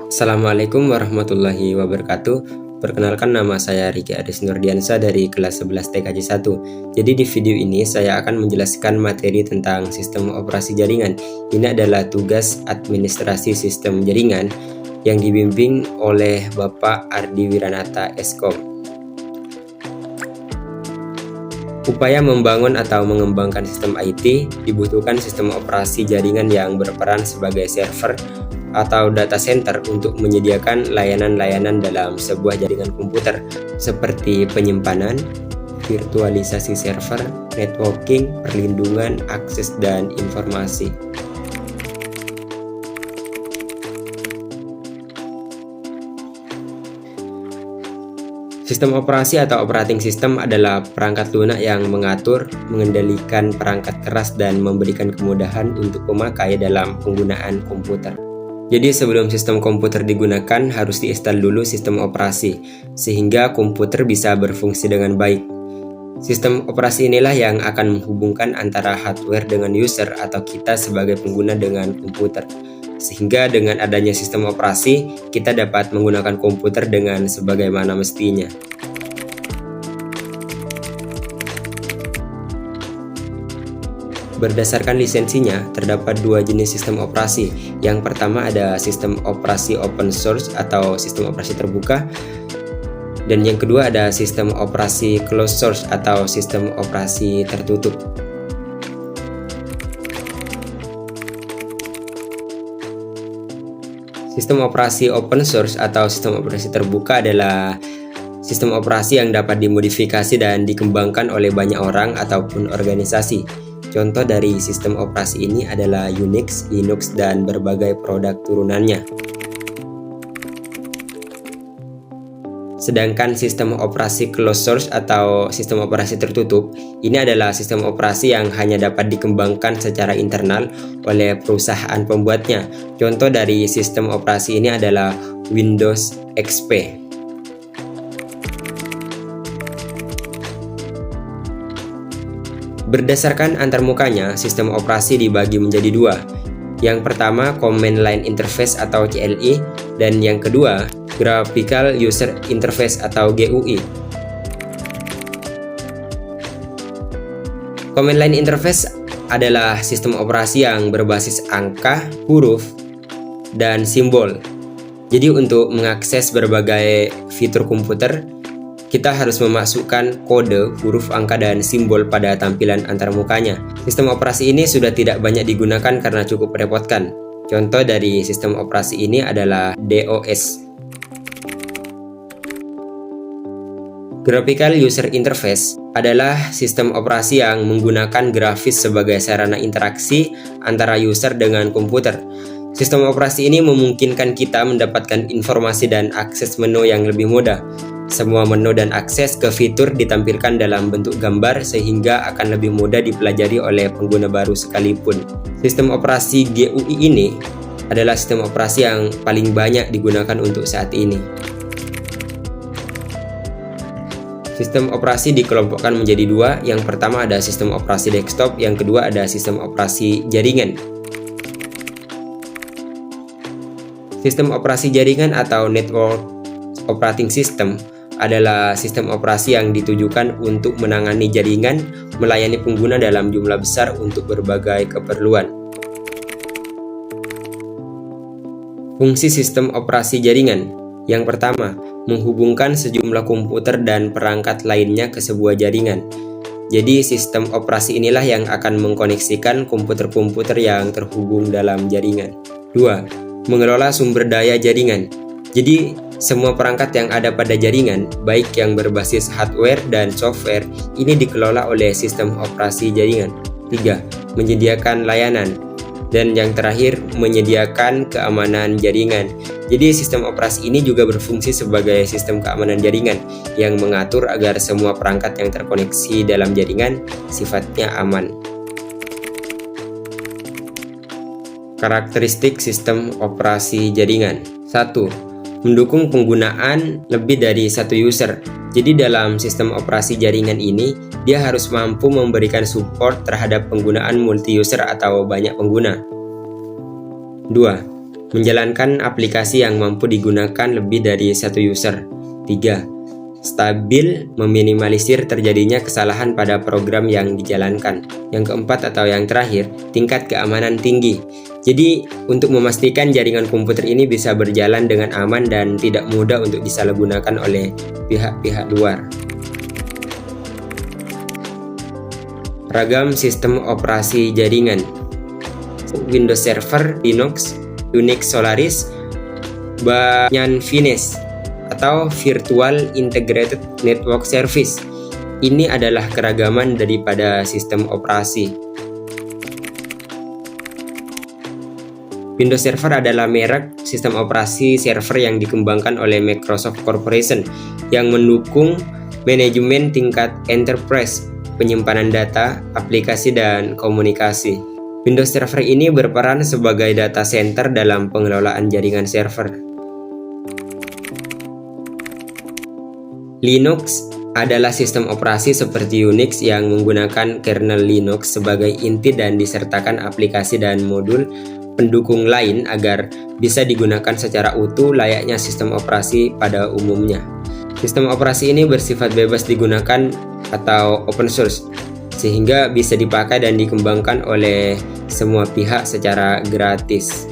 Assalamualaikum warahmatullahi wabarakatuh. Perkenalkan, nama saya Riki Aris Nurdiansa dari kelas 11 TKJ 1. Jadi di video ini saya akan menjelaskan materi tentang sistem operasi jaringan. Ini adalah tugas administrasi sistem jaringan yang dibimbing oleh Bapak Ardi Wiranata Eskom. Upaya membangun atau mengembangkan sistem IT dibutuhkan sistem operasi jaringan yang berperan sebagai server atau data center untuk menyediakan layanan-layanan dalam sebuah jaringan komputer seperti penyimpanan, virtualisasi server, networking, perlindungan, akses, dan informasi. Sistem operasi atau operating system adalah perangkat lunak yang mengatur, mengendalikan perangkat keras dan memberikan kemudahan untuk pemakai dalam penggunaan komputer. Jadi sebelum sistem komputer digunakan harus diinstal dulu sistem operasi sehingga komputer bisa berfungsi dengan baik. Sistem operasi inilah yang akan menghubungkan antara hardware dengan user atau kita sebagai pengguna dengan komputer. Sehingga dengan adanya sistem operasi kita dapat menggunakan komputer dengan sebagaimana mestinya. Berdasarkan lisensinya, terdapat dua jenis sistem operasi. Yang pertama ada sistem operasi open source atau sistem operasi terbuka. Dan yang kedua ada sistem operasi closed source atau sistem operasi tertutup. Sistem operasi open source atau sistem operasi terbuka adalah sistem operasi yang dapat dimodifikasi dan dikembangkan oleh banyak orang ataupun organisasi. Contoh dari sistem operasi ini adalah Unix, Linux, dan berbagai produk turunannya. Sedangkan sistem operasi closed source atau sistem operasi tertutup, ini adalah sistem operasi yang hanya dapat dikembangkan secara internal oleh perusahaan pembuatnya. Contoh dari sistem operasi ini adalah Windows XP. Berdasarkan antarmukanya, sistem operasi dibagi menjadi dua. Yang pertama, Command Line Interface atau CLI, dan yang kedua, Graphical User Interface atau GUI. Command Line Interface adalah sistem operasi yang berbasis angka, huruf, dan simbol. Jadi untuk mengakses berbagai fitur komputer, kita harus memasukkan kode, huruf, angka, dan simbol pada tampilan antarmukanya. Sistem operasi ini sudah tidak banyak digunakan karena cukup merepotkan. Contoh dari sistem operasi ini adalah DOS. Graphical User Interface adalah sistem operasi yang menggunakan grafis sebagai sarana interaksi antara user dengan komputer. Sistem operasi ini memungkinkan kita mendapatkan informasi dan akses menu yang lebih mudah. Semua menu dan akses ke fitur ditampilkan dalam bentuk gambar sehingga akan lebih mudah dipelajari oleh pengguna baru sekalipun. Sistem operasi GUI ini adalah sistem operasi yang paling banyak digunakan untuk saat ini. Sistem operasi dikelompokkan menjadi dua. Yang pertama ada sistem operasi desktop, yang kedua ada sistem operasi jaringan. Sistem operasi jaringan atau network operating system adalah sistem operasi yang ditujukan untuk menangani jaringan, melayani pengguna dalam jumlah besar untuk berbagai keperluan. Fungsi sistem operasi jaringan. Yang pertama, menghubungkan sejumlah komputer dan perangkat lainnya ke sebuah jaringan. Jadi sistem operasi inilah yang akan mengkoneksikan komputer-komputer yang terhubung dalam jaringan. 2. Mengelola sumber daya jaringan. Jadi semua perangkat yang ada pada jaringan, baik yang berbasis hardware dan software, ini dikelola oleh sistem operasi jaringan. 3. Menyediakan layanan. Dan yang terakhir, menyediakan keamanan jaringan. Jadi sistem operasi ini juga berfungsi sebagai sistem keamanan jaringan yang mengatur agar semua perangkat yang terkoneksi dalam jaringan sifatnya aman. Karakteristik sistem operasi jaringan. 1. Mendukung penggunaan lebih dari satu user. Jadi dalam sistem operasi jaringan ini, dia harus mampu memberikan support terhadap penggunaan multi-user atau banyak pengguna. 2. menjalankan aplikasi yang mampu digunakan lebih dari satu user. 3. Stabil, meminimalisir terjadinya kesalahan pada program yang dijalankan. Yang keempat atau yang terakhir, tingkat keamanan tinggi. Jadi, untuk memastikan jaringan komputer ini bisa berjalan dengan aman dan tidak mudah untuk disalahgunakan oleh pihak-pihak luar. Ragam sistem operasi jaringan: Windows Server, Linux, Unix Solaris, Banyan Finis, atau Virtual Integrated Network Service. Ini adalah keragaman daripada sistem operasi. Windows Server adalah merek sistem operasi server yang dikembangkan oleh Microsoft Corporation yang mendukung manajemen tingkat enterprise, penyimpanan data, aplikasi, dan komunikasi. Windows Server ini berperan sebagai data center dalam pengelolaan jaringan server. Linux adalah sistem operasi seperti Unix yang menggunakan kernel Linux sebagai inti dan disertakan aplikasi dan modul pendukung lain agar bisa digunakan secara utuh layaknya sistem operasi pada umumnya. Sistem operasi ini bersifat bebas digunakan atau open source, sehingga bisa dipakai dan dikembangkan oleh semua pihak secara gratis.